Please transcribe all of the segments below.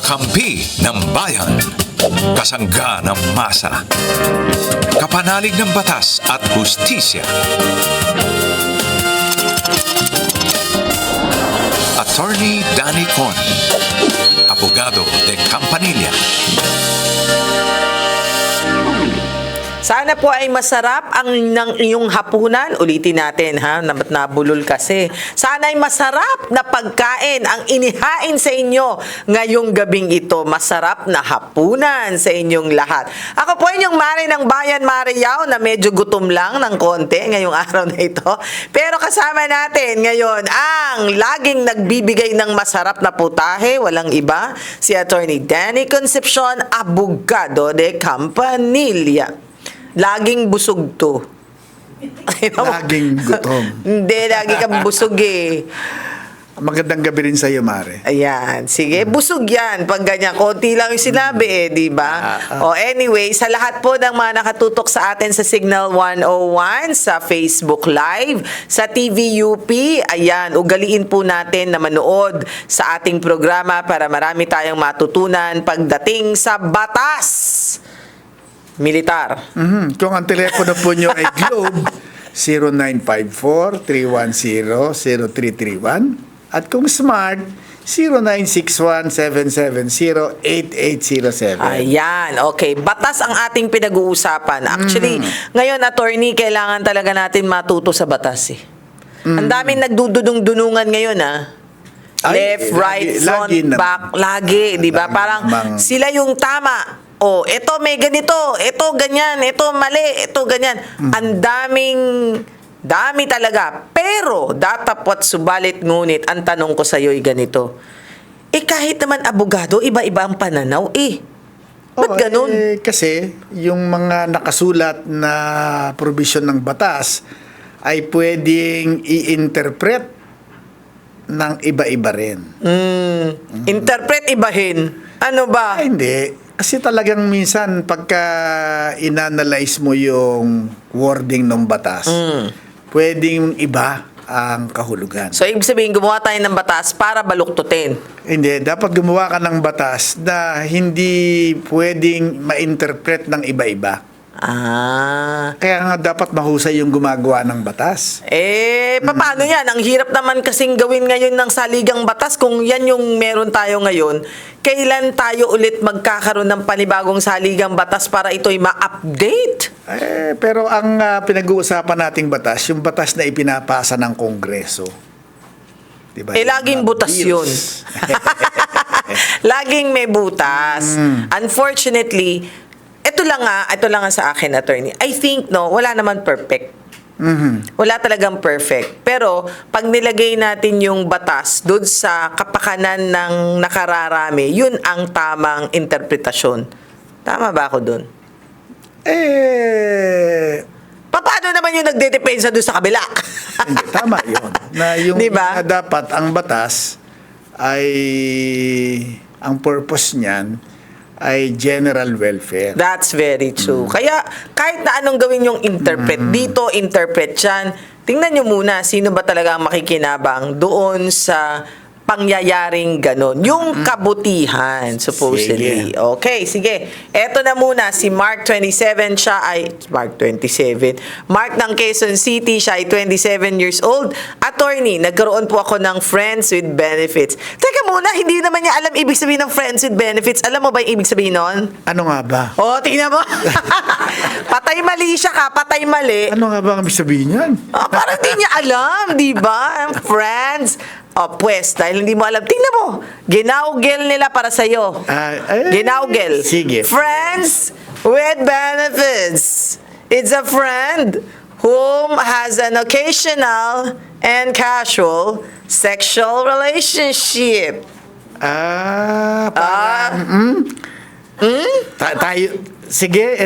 Kakampi ng bayan. Kasangga ng masa. Kapanalig ng batas at hustisya. Attorney Danny Con. Abogado de Campanilla. Sana po ay masarap ang ng iyong hapunan. Ulitin natin ha, nabulol kasi. Sana ay masarap na pagkain ang inihain sa inyo ngayong gabing ito. Masarap na hapunan sa inyong lahat. Ako po inyong Mare ng Bayan, Mare Yao, na medyo gutom lang ng konti ngayong araw na ito. Pero kasama natin ngayon ang laging nagbibigay ng masarap na putahe, walang iba, si Attorney Danny Concepcion, Abogado de Campanilla. Laging busog to. Laging gutom. Hindi, lagi kang busog eh. Magandang gabi rin sa iyo, Mare. Ayan, sige, busog yan. Pag ganyan, konti lang yung sinabi eh, di ba? O anyway, sa lahat po ng mga nakatutok sa atin sa Signal 101, sa Facebook Live, sa TVUP, ayan, ugaliin po natin na manood sa ating programa para marami tayong matutunan pagdating sa batas. Militar. Kung ang telepono po nyo ay Globe, 0954-310-0331. At kung Smart, 0961-770-8807. Ayan, okay. Batas ang ating pinag-uusapan. Actually, ngayon, attorney, kailangan talaga natin matuto sa batas eh. Ang daming nagdudunong-dunungan ngayon left, right, front, back, lagi, di ba? Parang sila yung tama. Oh, ito may ganito, ito ganyan, ito mali, ito ganyan. Ang dami talaga. Pero, datapwat subalit ngunit, ang tanong ko sa iyo ay ganito. Kahit naman abogado, iba-iba ang pananaw Ba't ganun? Kasi, yung mga nakasulat na provision ng batas ay pwedeng i-interpret ng iba-iba rin. Interpret ibahin. Ano ba? Ay, hindi. Kasi talagang minsan pagka inanalyze mo yung wording ng batas, pwedeng iba ang kahulugan. So, ibig sabihin, gumawa tayo ng batas para baluktutin. Hindi, dapat gumawa ka ng batas na hindi pwedeng ma-interpret ng iba-iba. Kaya nga dapat mahusay yung gumagawa ng batas. Paano yan? Ang hirap naman kasing gawin ngayon ng saligang batas. Kung yan yung meron tayo ngayon, kailan tayo ulit magkakaroon ng panibagong saligang batas para ito'y ma-update? Pero ang pinag-uusapan nating batas, yung batas na ipinapasa ng Kongreso. Diba? Laging butas yun. Laging may butas. Unfortunately, ito lang nga sa akin, attorney. I think, wala naman perfect. Wala talagang perfect. Pero, pag nilagay natin yung batas doon sa kapakanan ng nakararami, yun ang tamang interpretasyon. Tama ba ako doon? Paano naman yung nagdedepensa doon sa kabila? Hindi, tama yun. Na yung diba? dapat ang batas ay ang purpose niyan ay general welfare. That's very true. Kaya kahit na anong gawin yung interpret dito, interpret dyan, tingnan nyo muna sino ba talaga ang makikinabang doon sa pangyayaring ganon. Yung kabutihan, supposedly. Sige. Okay, sige. Eto na muna, si Mark 27, siya ay, Mark 27, Mark ng Quezon City, siya ay 27 years old. Attorney, nagkaroon po ako ng friends with benefits. Teka muna, hindi naman niya alam ibig sabihin ng friends with benefits. Alam mo ba yung ibig sabihin nun? Ano nga ba? Tingnan mo. Patay mali siya ka, patay mali. Ano nga ba ang ibig sabihin yan? Parang hindi niya alam, di ba? Friends. Pues, dahil hindi mo alam, tingnan mo, ginaugel nila para sa'yo. Ginaugel. Sige. Friends with benefits. It's a friend whom has an occasional and casual sexual relationship.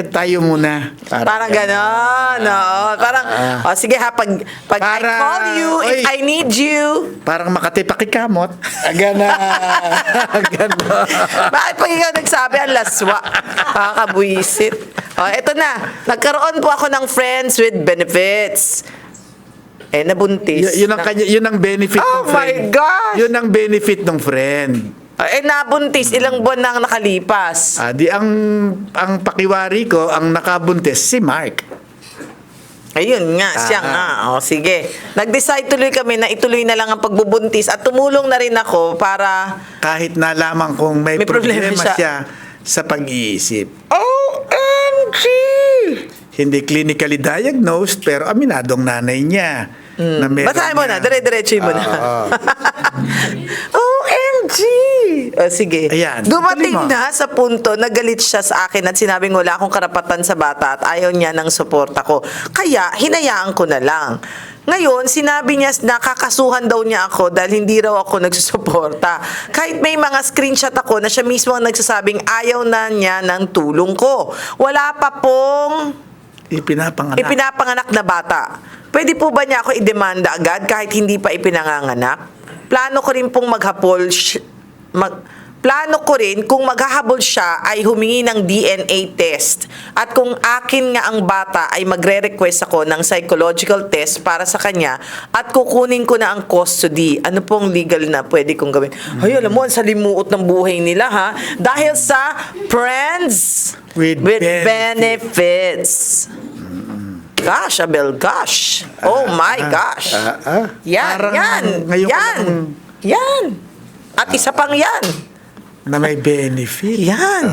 Tayo muna. Parang gano'n, Parang, sige ha, pag I call you, if I need you. Parang Makati pakikamot. Gana. Bakit pag ikaw nagsabi, ang laswa? Pakakabuisit. Eto na, nagkaroon po ako ng friends with benefits. Nabuntis. Yun ang benefit ng friend. Oh my gosh! Yun ang benefit ng friend. Nabuntis, ilang buwan na ang nakalipas. Di ang pakiwari ko, ang nakabuntis si Mark. Ayun nga, siya nga. O, sige. Nag-decide tuloy kami na ituloy na lang ang pagbubuntis at tumulong na rin ako para... Kahit nalaman kong may problema problema siya. siya sa pag-iisip. OMG! Hindi clinically diagnosed, pero aminadong nanay niya. Na meron Basahin mo na, niya. dire-diretso mo na. OMG! O, sige. Ayan, Dumating tuloy mo. na sa punto na galit siya sa akin at sinabing wala akong karapatan sa bata at ayaw niya ng suporta ko. Kaya, hinayaan ko na lang. Ngayon, sinabi niya na kakasuhan daw niya ako dahil hindi raw ako nagsusuporta. Kahit may mga screenshot ako na siya mismo ang nagsasabing ayaw na niya ng tulong ko. Wala pa pong ipinapanganak na bata. Pwede po ba niya ako idemanda agad kahit hindi pa ipinanganganak? Plano ko rin pong plano ko rin kung maghahabol siya ay humingi ng DNA test. At kung akin nga ang bata ay magre-request ako ng psychological test para sa kanya at kukunin ko na ang custody. Ano pong legal na pwede kong gawin? Ay, alam mo, ang salimuot ng buhay nila, ha? Dahil sa friends With benefits. Gosh, Abel, gosh. Oh my gosh. Yan, Parang yan, ngayon ko yan, lang- yan. At isa pang yan. Na may benefit. Yan.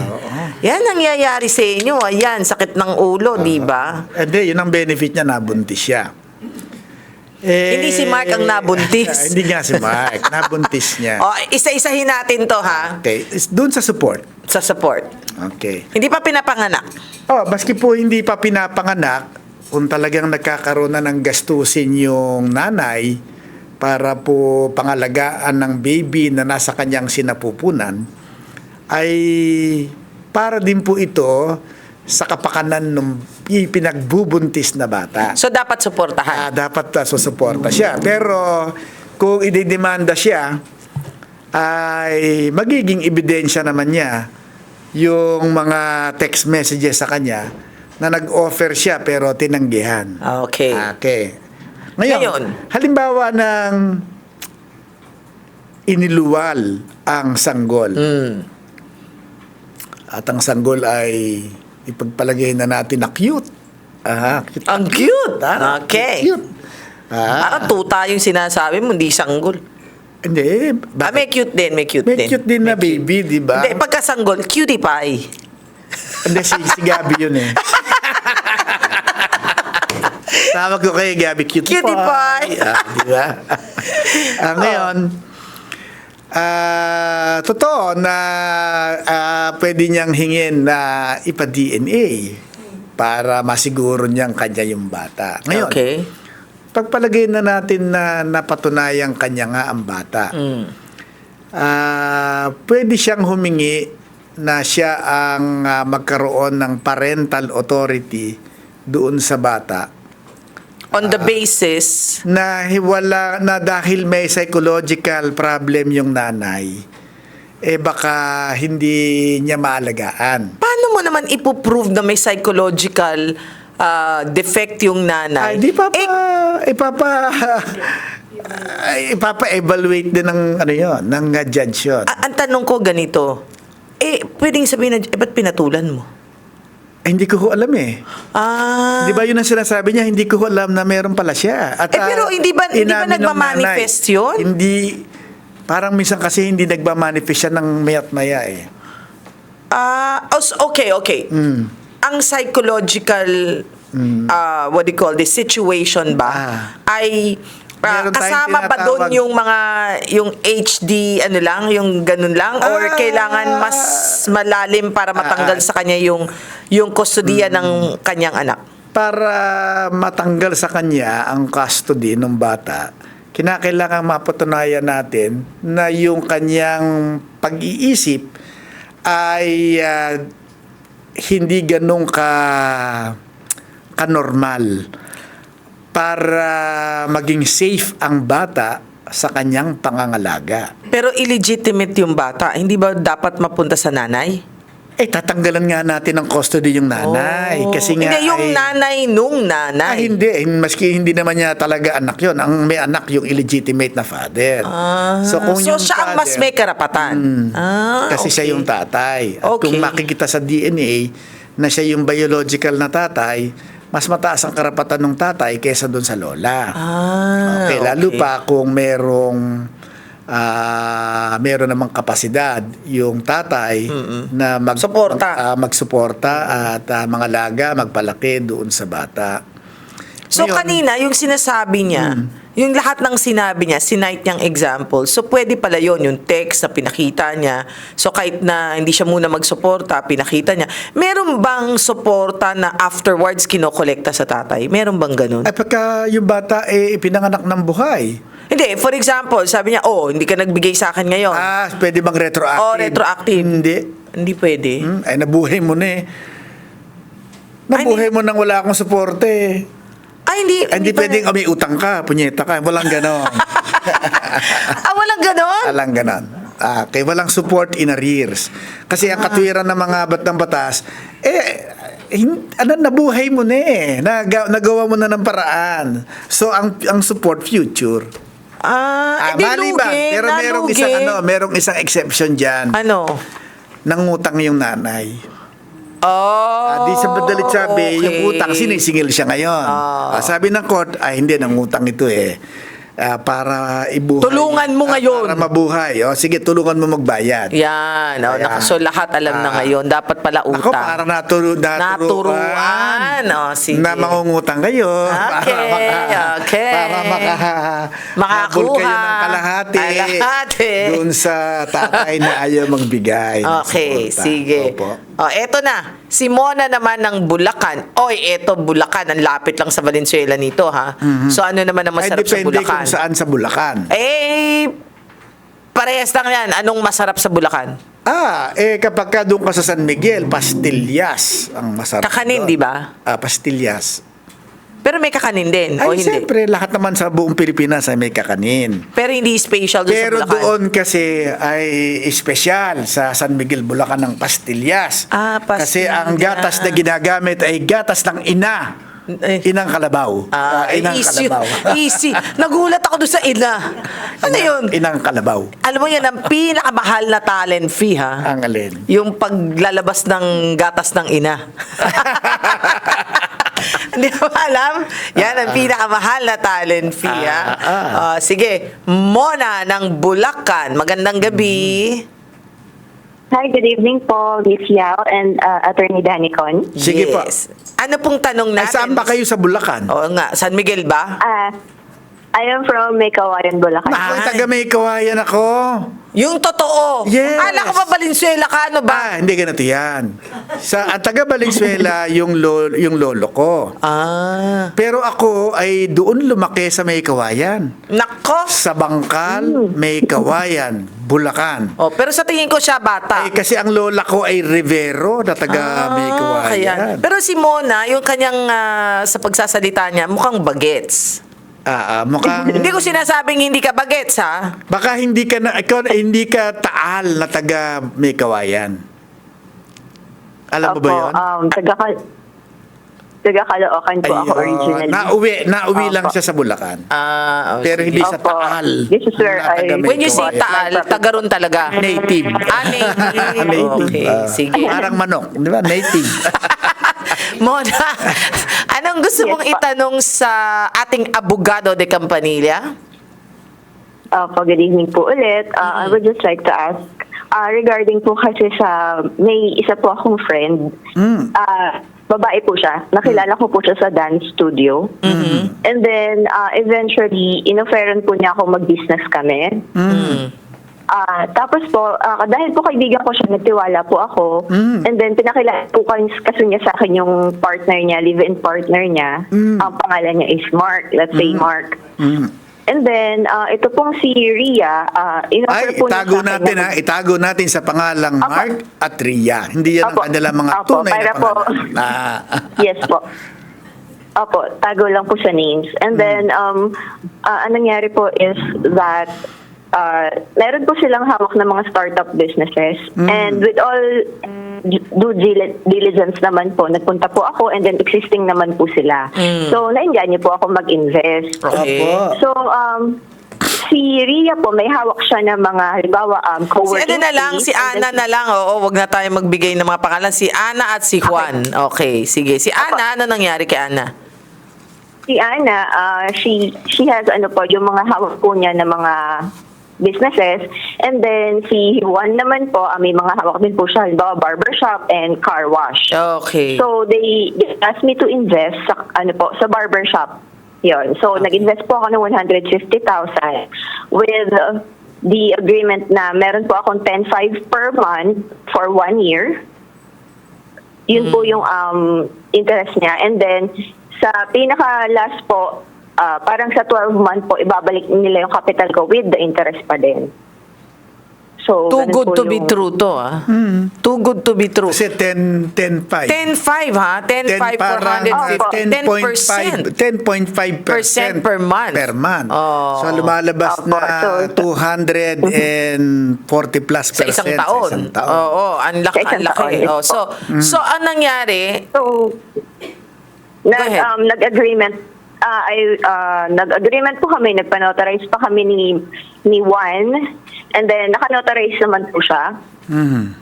Yan ang nangyayari sa inyo. Ayan, sakit ng ulo, di ba? Hindi, yun ang benefit niya, nabuntis siya. Hindi si Mark ang nabuntis. Hindi nga si Mark, nabuntis niya. O, isa-isahin natin to, ha? Okay, doon sa support. Sa support. Okay. Hindi pa pinapanganak. Maski po hindi pa pinapanganak, kung talagang nagkakaroon na ng gastusin yung nanay para po pangalagaan ng baby na nasa kanyang sinapupunan, ay para din po ito sa kapakanan ng pinagbubuntis na bata. So, dapat suportahan. Dapat susuporta siya. Pero kung ididemanda siya, ay magiging ebidensya naman niya yung mga text messages sa kanya na nag-offer siya pero tinanggihan. Okay. Okay. Ngayon. Ngayon, halimbawa ng iniluwal ang sanggol. At ang sanggol ay ipagpalagay na natin na cute. Cute. Ang cute. Okay. Cute. Parang tuta yung sinasabi mo, hindi sanggol. Hindi. May cute din, may cute May din. cute din na baby, di ba? Hindi, pagkasanggol, cutie pie. Hindi, si Gabi yun eh. Tawag ko kay Gabi, cutie Cutie pie. Di ba? Ngayon, totoo na pwede niyang hingin na ipa-DNA para masiguro niyang kanya yung bata. Ngayon, Okay. pagpalagay na natin na napatunayan kanya nga ang bata, pwede siyang humingi na siya ang magkaroon ng parental authority doon sa bata. On the basis, Na wala, na dahil may psychological problem yung nanay, baka hindi niya maalagaan. paano mo naman ipoprove na may psychological defect yung nanay? Di ipapa-evaluate din ng ng judge yun. Ang tanong ko ganito, pwedeng sabihin na, ba't pinatulan mo? Hindi ko ho alam eh. Di ba yun ang sinasabi niya, hindi ko ho alam na meron pala siya. At, pero hindi ba inamin ng nagmamanifest nanay. yun? Hindi, parang minsan kasi hindi nagmamanifest siya ng maya't maya eh. Okay. Ang psychological, what do you call this, situation ba, ay Meron tayong kasama ba doon tinatawag- yung HD, yung ganun lang? Or kailangan mas malalim para matanggal sa kanya yung kustodiya ng kanyang anak? Para matanggal sa kanya ang custody ng bata, kinakailangan mapatunayan natin na yung kanyang pag-iisip ay hindi ganun ka-normal para maging safe ang bata sa kanyang pangangalaga. Pero illegitimate yung bata. Hindi ba dapat mapunta sa nanay? tatanggalan nga natin ng custody yung nanay. Kasi nga Hindi, yung nanay nung nanay. hindi. Maski hindi naman niya talaga anak yon. Ang may anak yung illegitimate na father. So yung siya ang mas may karapatan. kasi okay. siya yung tatay. At Okay. kung makikita sa DNA na siya yung biological na tatay, mas mataas ang karapatan ng tatay kaysa doon sa lola. Okay, lalo pa kung meron namang kapasidad yung tatay na magsuporta at mangalaga, magpalaki doon sa bata. So Ngayon, kanina, yung sinasabi niya, yung lahat ng sinabi niya, sinight niyang example. So pwede pala yon yung text na pinakita niya. So kahit na hindi siya muna magsuporta, pinakita niya. Meron bang suporta na afterwards kinokolekta sa tatay? Meron bang ganun? ay pagka yung bata ipinanganak ng buhay, Hindi, for example, sabi niya, hindi ka nagbigay sa akin ngayon. pwede bang retroactive? Retroactive. Hindi. Hindi pwede. Ay, nabuhay mo na eh. Nabuhay mo nang wala akong suporte. Hindi Hindi pa- pwedeng may utang ka, punyeta ka. Walang ganon. walang ganon? Walang ganon. Okay, walang support in arrears. Kasi ang katwiran ng mga batang batas, nabuhay mo na eh. Nagawa mo na ng paraan. So, ang support future. Maliban. Pero merong isang exception dyan. Ano? Nangutang yung nanay. Di sa madalit sabi, okay. yung utang, sinisingil siya ngayon. Sabi ng court, hindi, nangutang ito eh. Para ibuhay. Tulungan mo ngayon. Para mabuhay. Sige, tulungan mo magbayad. Yan. So lahat alam na ngayon. Dapat pala utang. Ako, para naturuan. Sige. Na mangungutang kayo. Okay. Para makahabol kayo ng kalahati. Doon sa tatay na ayaw magbigay. Okay, sige. Opo. Eto na. Si Mona naman ng Bulacan. Eto Bulacan. Ang lapit lang sa Valenzuela nito, ha? So ano naman ang masarap sa depende Bulacan? kung saan sa Bulacan. Parehas lang yan. Anong masarap sa Bulacan? Kapag ka doon ka sa San Miguel, pastillas ang masarap. Kakanin, doon. di ba? Pastillas. Pero may kakanin din, o hindi? Siyempre, lahat naman sa buong Pilipinas ay may kakanin. Pero hindi special doon Pero sa Bulacan? doon kasi ay espesyal sa San Miguel, Bulacan ng pastillas. Pastillas. Kasi ang gatas na ginagamit ay gatas ng ina. Inang kalabaw. Inang easy. kalabaw. Easy. Nagulat ako doon sa ina. Ano yun? Inang kalabaw. Alam mo yan, ang pinakamahal na talent fee, ha? Ang alin. Yung paglalabas ng gatas ng ina. Hindi mo alam? Yan ang pinakamahal na talent fee, ha? Sige, Mona ng Bulacan. Magandang gabi. Hi, good evening po, Miss Yao and Attorney Danicon. Sige po. Ano pong tanong Ay, natin? saan ba kayo sa Bulacan? Oo nga, San Miguel ba? I am from Maykawayan, Bulacan. Ako, taga may kawayan ako. Yung totoo. Yes. Akala ko ba Valenzuela ka? Ano ba? Hindi ganito yan. Sa taga Valenzuela, yung lolo ko. Pero ako ay doon lumaki sa may kawayan. Nako. Sa Bangkal, may kawayan, Bulacan. Pero sa tingin ko siya bata. Kasi ang lola ko ay Rivero na taga may kawayan. Kaya. Pero si Mona, yung kanyang sa pagsasalita niya, mukhang bagets. Mukhang Hindi ko sinasabing hindi ka bagets, ha? baka hindi ka taal na taga may kawayan. Alam mo ba 'yon? Taga Caloocan po ako originally. Nauwi lang siya sa Bulacan. Pero sige. hindi sa Taal. This is where na taga may When you say kawayan. Taal, taga ron talaga. Native. Native. Native. Okay, sige. Parang manok, di ba? Native. Mona, anong gusto mong itanong sa ating abogado de Campanilla? Good evening po ulit. I would just like to ask, regarding po kasi may isa po akong friend. Babae po siya. Nakilala ko po siya sa dance studio. And then, eventually, inofferan po niya ako mag-business kami. Tapos po, dahil po kaibigan ko siya, nagtiwala po ako. And then, pinakilala po kasi niya sa akin yung partner niya, live-in partner niya. Ang pangalan niya is Mark. Let's say Mark. And then, ito pong si Ria, inoffer po niya sa akin. Itago natin sa pangalang Mark at Ria. Hindi yan ang kanilang mga tunay na pangalan. Yes po. Opo, tago lang po sa names. And then, ang nangyari po is that meron po silang hawak ng mga startup businesses. And with all due diligence naman po, nagpunta po ako and then existing naman po sila. So, nainganyo po ako mag-invest. Okay. Opo. So, si Ria po, may hawak siya ng mga, halimbawa, Si co-working ano na lang, space, si and Ana then na lang. Oo, wag na tayo magbigay ng mga pangalan. Si Ana at si Juan. Okay, sige. Si Ana, ano nangyari kay Ana? Si Ana, she has yung mga hawak po niya ng mga businesses. And then si Juan naman po, may mga hawak din po siya, halimbawa barbershop and car wash. Okay. So they asked me to invest sa sa barbershop. Yon. So nag-invest po ako ng 150,000 with the agreement na meron po akong 10,500 per month for 1 year. Yun po yung interest niya. And then sa pinaka last po, parang sa 12 month po ibabalik nila yung capital ko with the interest pa din. So, Too ganun good po to be yung- true to, ah. Too good to be true. Kasi 10.5. 10.5, ha? 10.5 for 150. 10.5% per month. Per month. Oh. So lumalabas Opo. na So, 240 plus Sa percent isang taon. Sa isang taon. Oo, ang laki. Sa isang Ang laki. taon, Oh, yes so, anong nangyari? So, ahead. nag-agreement nag-agreement po kami, nagpa-notarize pa kami ni Juan, and then naka-notarize naman po siya.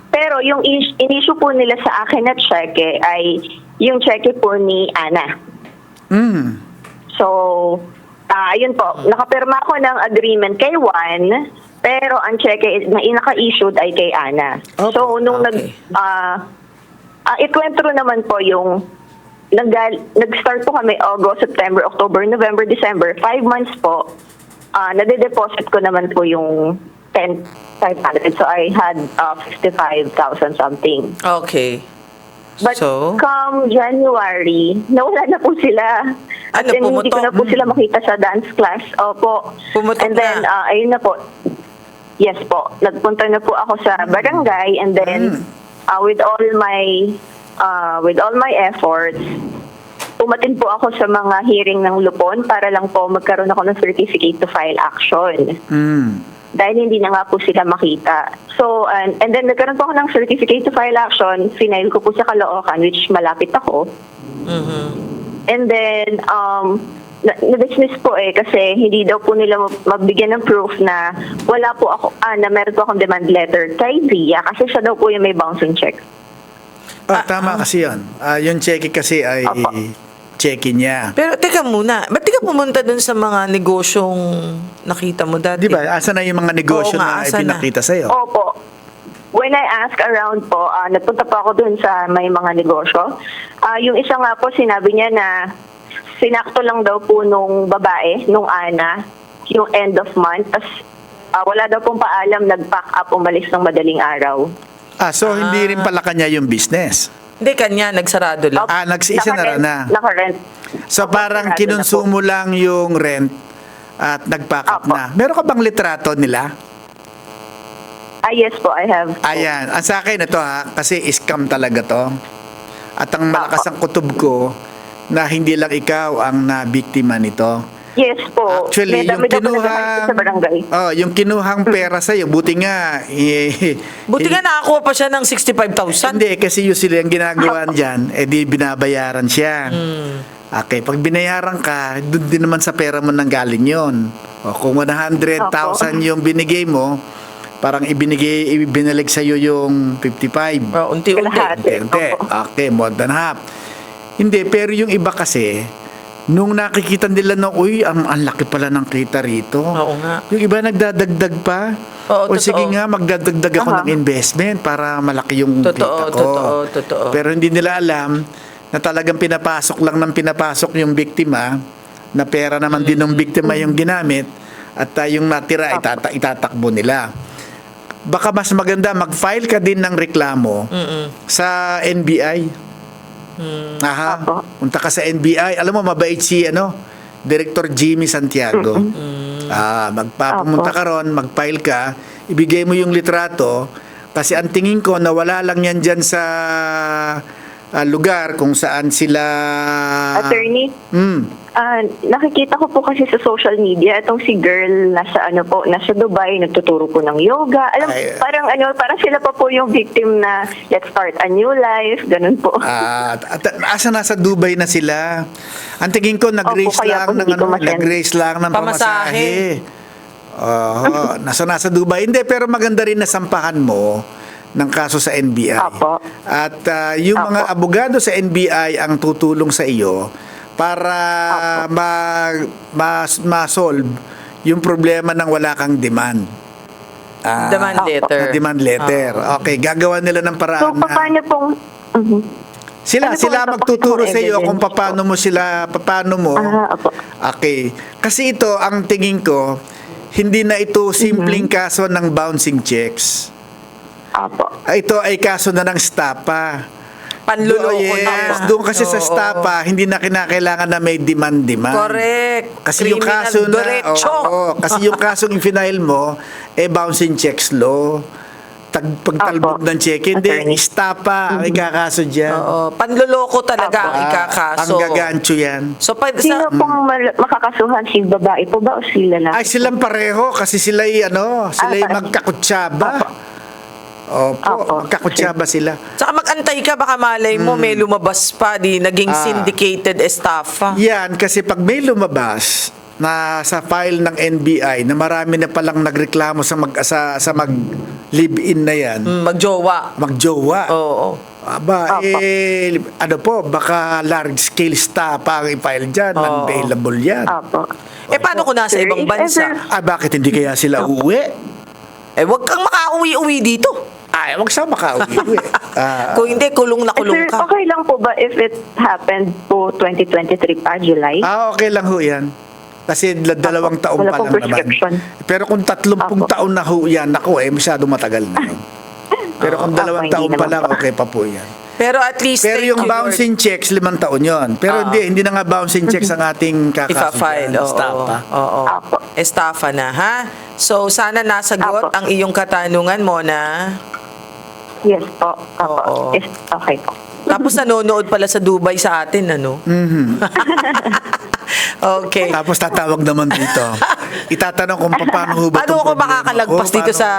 Pero yung in-issue po nila sa akin na cheque ay yung cheque po ni Ana. So, ayun po, nakapirma ko ng agreement kay Juan, pero ang cheque na naka-issued ay kay Ana. Okay. So, nung Okay. it went through naman po yung nag-start po kami August, September, October, November, December. 5 months po. Nade-deposit ko naman po yung 10,500. So I had 55,000 something. Okay. But So? come January, nawala na po sila. Ano, then hindi ko pumutok? na po sila makita sa dance class. Opo. Pumutok And then, na? ayun na po. Yes po. Nagpunta na po ako sa barangay and then with all my efforts, umatin po ako sa mga hearing ng Lupon para lang po magkaroon ako ng certificate to file action. Dahil hindi na nga po sila makita. So, and then nagkaroon po ako ng certificate to file action, final ko po sa Caloocan, which malapit ako. And then, na-dismiss po kasi hindi daw po nila mabigyan ng proof na wala po ako, na meron po akong demand letter kay Ria kasi siya daw po yung may bouncing check. Tama kasi yun. Yung cheque kasi ay Opo. cheque niya. Pero teka muna, ba't di ka pumunta dun sa mga negosyong nakita mo dati? Di ba? Asa na yung mga negosyo Oo nga, na asa na? ipinakita sa'yo? Opo. When I ask around po, nagpunta po ako dun sa may mga negosyo. Yung isa nga po, sinabi niya na sinakto lang daw po nung babae, nung Ana, yung end of month. Tapos wala daw pong paalam, nag-pack up, umalis ng madaling araw. So hindi rin pala kanya yung business. Hindi, kanya, nagsarado lang. Nag-isa na. Naka-rent. So Opo, parang sarado na kinonsumo lang yung rent at nag-pack up Opo. na. Meron ka bang litrato nila? Yes po, I have. Ayan. Ang sa akin ito kasi scam talaga to. At ang malakas ang kutob ko na hindi lang ikaw ang nabiktima nito. Yes po. Actually, May yung dami daw po kinuhang nagkakaisa sa barangay. yung kinuhang pera sa iyo, buti nga Buti nga nakakuha pa siya ng 65,000. Hindi kasi usually ang ginagawa diyan di binabayaran siya. Okay, pag binayaran ka, doon din naman sa pera mo nanggaling 'yon. O kung 100,000 yung binigay mo, parang ibinalig sa iyo yung 55. Oh, unti-unti. Kalahati. Unti-unti. Opo. Okay, more than half. Hindi, pero yung iba kasi, nung nakikita nila na, ang laki pala ng kita rito. Oo nga. Yung iba nagdadagdag pa. Oo, O sige totoo. nga, magdadagdag ako ng investment para malaki yung kita ko. Totoo. Pero hindi nila alam na talagang pinapasok yung biktima, na pera naman din ng biktima yung ginamit, at yung natira itatakbo nila. Baka mas maganda mag-file ka din ng reklamo sa NBI. Apo. Punta ka sa NBI. Alam mo, mabait si Director Jimmy Santiago. Magpapunta ka ron, mag-file ka, ibigay mo yung litrato, kasi ang tingin ko na wala lang yan dyan sa lugar kung saan sila Attorney? Nakikita ko po kasi sa social media, itong si girl nasa Dubai, nagtuturo po ng yoga. Parang sila pa po yung victim na let's start a new life, ganun po. Asa nasa Dubai na sila? Ang tingin ko Opo, kaya po hindi ko masend. nag-raise lang ng pamasahe. Nasa Dubai. Hindi, pero maganda rin na sampahan mo ng kaso sa NBI. Opo. At yung mga Opo. abogado sa NBI ang tutulong sa iyo para ma-solve yung problema ng wala kang demand. Demand letter. Demand letter. Okay, gagawa nila ng So, paraan na paano pong... sila Ano po, magtuturo ipapakita sa iyo ko kung paano mo. Opo. Okay. Kasi ito ang tingin ko, hindi na ito simpleng kaso ng bouncing checks. Opo. Ito ay kaso na ng stapa. Panluloko na. Doon kasi sa Oo. stapa, hindi na kinakailangan na may demand. Correct. Kasi yung Criminal kaso na, diretso. kasi yung kasong final mo, bouncing checks law. Pagtalbog Opo. ng check, hindi, Attorney. stapa ang ikakaso dyan. Oo, panloloko talaga ang Ang ikakaso. gagancho yan. So, Sino pong makakasuhan? Si babae po ba o si lalaki? Ay, silang pareho kasi sila'y sila'y parang- magkakutsaba. Opo, Opo. magkakutsaba sila. Saka mag-antay ka, baka malay mo may lumabas pa, naging syndicated estafa. Yan, kasi pag may lumabas na sa file ng NBI na marami na palang nagreklamo sa mag-live-in na yan, Magjowa. magjowa. Oo. Aba, Opo. baka large scale stapa ang i-file dyan, Oo. unbailable yan. Opo. Paano kung nasa Sir, ibang if bansa? ever- Bakit hindi kaya sila uwi? Wag kang makauwi-uwi dito. Wag sa makauwi. Kung hindi, kulong na kulong Sir, ka. okay lang po ba if it happened po 2023 pa, July? Okay lang ho yan. Kasi dalawang Opo. taon Wala pa pong lang naman. prescription. Pero kung 30 Opo. taon na ho yan, masyado matagal na yun. Pero kung dalawang Opo, taon hindi pa naman lang, po. okay pa po yan. Pero at least, Pero thank yung you, bouncing checks, 5 taon yon. Pero hindi na nga bouncing checks ang ating Lord. kakaso. Ipa-file. dyan. Oo. Stapa. Oo. Apo. Estafa na, ha? So, sana nasagot Apo. ang iyong katanungan mo na. Yes po. Opo. Oo. Yes, okay po. Tapos nanonood pala sa Dubai sa atin, ano? Okay. Tapos tatawag naman dito. Itatanong kung paano ho ba Paano itong ako problema? makakalagpas Oo, dito paano- sa...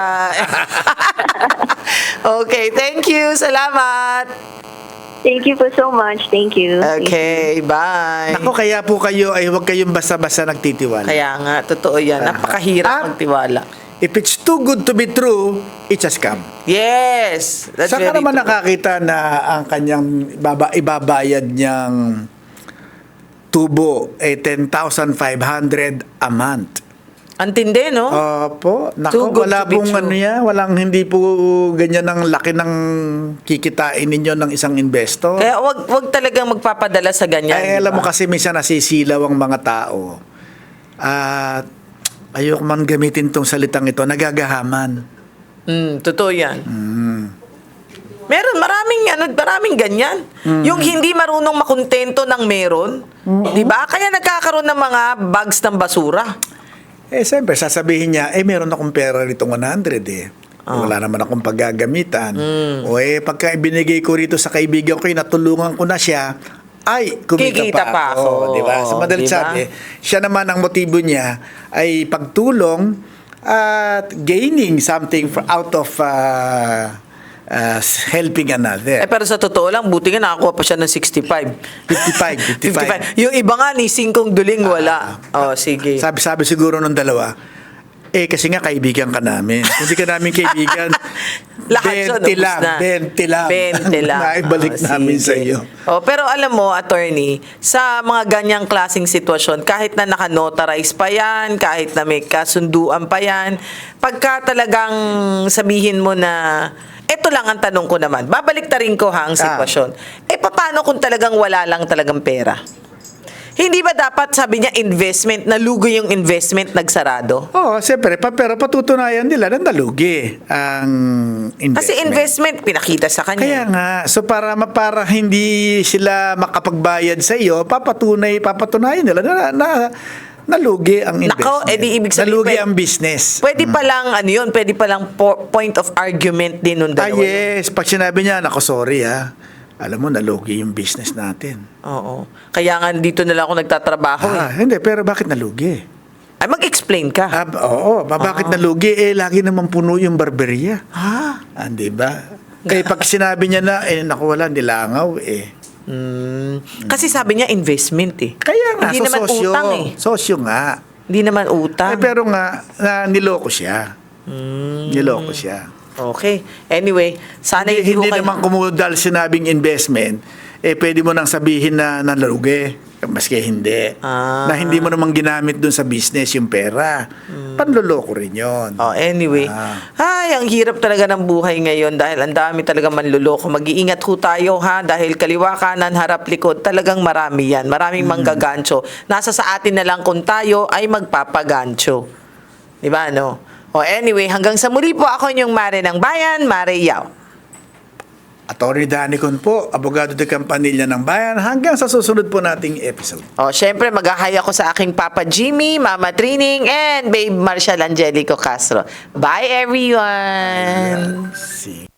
Okay, thank you. Salamat. Thank you po so much. Thank you. Okay, bye. Ako, kaya po kayo ay huwag kayong basta-basta nagtitiwala. Kaya nga, totoo yan. Napakahirap magtiwala. If it's too good to be true, it's a scam. Yes! That's Saka very naman true. nakakita na ang kanyang ibabayad niyang tubo 10,500 a month. Ang tindi, no? Opo. Too Nako, good wala to be pong true. hindi po ganyan ang laki ng kikitain ninyo ng isang investor. Kaya wag talagang magpapadala sa ganyan. Ay, di alam ba? mo kasi minsan nasisilaw ang mga tao. At ayoko man gamitin tong salitang ito, nagagahaman. Totoo yan. Meron, maraming ganyan. Yung hindi marunong makontento ng meron, di ba? Kaya nagkakaroon ng mga bags ng basura. Siyempre, sasabihin niya, meron akong pera rito 100 eh. Wala naman akong paggagamitan. O pagka ibinigay ko rito sa kaibigan ko, natulungan ko na siya, ay, kumita Kikita pa ako. Di ba? Sa madalit Di ba? sabi, siya naman ang motibo niya ay pagtulong at gaining something out of helping another. Pero sa totoo lang, buti nga nakakuha pa siya ng 65. 55. Yung iba nga, ni singkong duling wala. Sige. Sabi siguro nung dalawa, kasi nga kaibigan ka namin. Kung di ka namin kaibigan, Lahat siya, 20 ubus lang, na. 20 lang. 20 lang. Naibalik namin sa sige. iyo. Pero alam mo, attorney, sa mga ganyang klaseng sitwasyon, kahit na naka-notarize pa yan, kahit na may kasunduan pa yan, pagka talagang sabihin mo na, eto lang ang tanong ko naman, babalik ta rin ko ang sitwasyon. Paano kung talagang wala lang talagang pera? Hindi ba dapat, sabi niya, investment, nalugi yung investment, nagsarado? Siyempre, pero patutunayan nila na nalugi ang investment. Kasi investment, pinakita sa kanya. Kaya nga, so para hindi sila makapagbayad sa iyo, papatunayan nila na nalugi ang investment. Nako, di ibig sabihin, nalugi ang business. Pwede pa lang, pwede pa lang point of argument din nung dalawa. Yes, pag sinabi niya, nako sorry alam mo, nalugi yung business natin. Oo. Kaya nga dito na lang ako nagtatrabaho eh. Hindi, pero bakit nalugi? Ay, mag-explain ka. Bakit nalugi? Lagi naman puno yung barberia. Di ba? Kaya pag sinabi niya na, naku, wala, nilangaw Kasi sabi niya investment eh. Kaya nga, Hindi naman sosyo. utang eh. Sosyo nga. Hindi naman utang. Pero nga, niloko siya. Niloko siya. Okay. Anyway, sana Hindi ko kayo- naman kumudal sinabing investment, pwede mo nang sabihin na nalugi. Maski hindi. Na hindi mo naman ginamit dun sa business yung pera. Panloloko rin yun. Anyway. Ay, ang hirap talaga ng buhay ngayon dahil ang dami talaga manluloko. Mag-iingat ho tayo ha dahil kaliwa, kanan, harap, likod. Talagang marami yan. Maraming manggagancho. Nasa sa atin na lang kung tayo ay magpapagancho. Di ba, no? Anyway, hanggang sa muli po ako inyong Mare ng Bayan, Mare Yao. Attorney Danicon po, abogado de Campanilla ng Bayan. Hanggang sa susunod po nating episode. Syempre, mag-ahay ako sa aking Papa Jimmy, Mama Trining, and Babe Marshall Angelico Castro. Bye, everyone! See.